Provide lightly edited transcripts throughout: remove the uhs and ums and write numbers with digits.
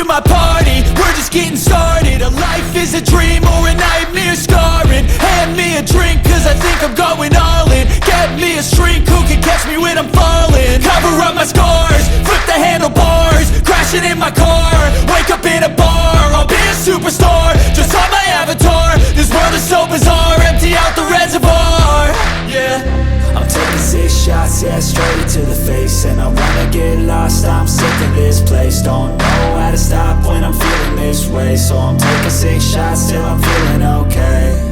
my party, we're just getting started. A life is a dream or a nightmare scarring. Hand me a drink cause I think I'm going all in. Get me a shrink who can catch me when I'm falling. Cover up my scars, flip the handlebars, crashing in my car, wake up in a bar. I'll be a superstar, just on my avatar. This world is so bizarre, empty out the reservoir. Yeah, I'm taking 6 shots, yeah, straight to the face. And I wanna get lost, I'm sick of this place. Don't know how to stop when I'm feeling this way. So I'm taking 6 shots till I'm feeling okay.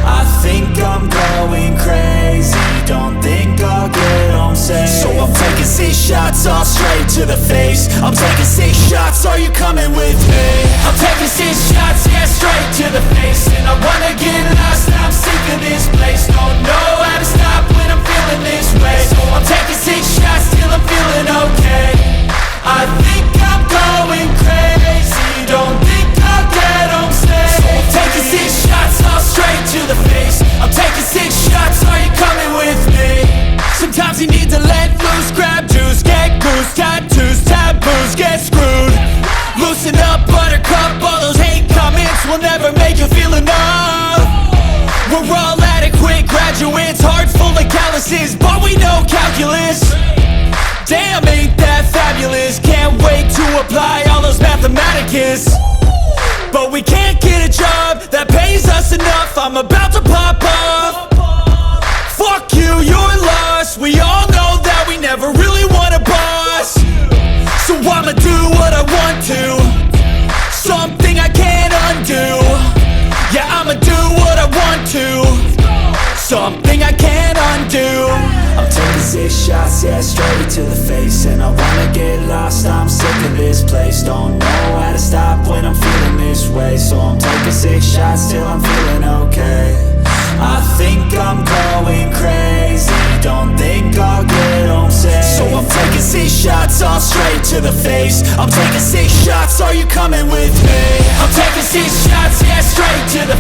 I think I'm going crazy, don't think I'll get home safe. So I'm taking 6 shots, all straight to the face. I'm taking 6 shots, are you coming with me? I'm taking 6 shots, yeah, straight to the face. And I wanna get lost, I'm sick of this place. Don't know how to stop when I'm feeling this way. So I'm taking 6 shots till I'm feeling okay. I think I'm going crazy, don't think I'll get home safe. So I'm taking 6 shots, all straight to the face. I'm taking 6 shots, are you coming with me? Sometimes you need to let loose, grab juice, get goose, tattoos, taboos, get screwed. Loosen up, buttercup, all those hate comments will never make you feel enough. We're all adequate graduates, hearts full of calluses, but we know calculus. Damn, ain't that fabulous? Can't wait to apply all those mathematicus. But we can't get a job that pays us enough. I'm about to pop off. Fuck you, you're lost. We all know that we never really want a boss. So I'ma do what I want to, something I can't undo. Yeah, I'ma do what I want to, something I can't undo. I'm taking 6 shots, yeah, straight to the face. And I wanna get lost, I'm sick of this place. Don't know how to stop when I'm feeling this way. So I'm taking 6 shots till I'm feeling okay. I think I'm going crazy, don't think I'll get home safe. So I'm taking 6 shots, all straight to the face. I'm taking 6 shots, are you coming with me? I'm taking 6 shots, yeah, straight to the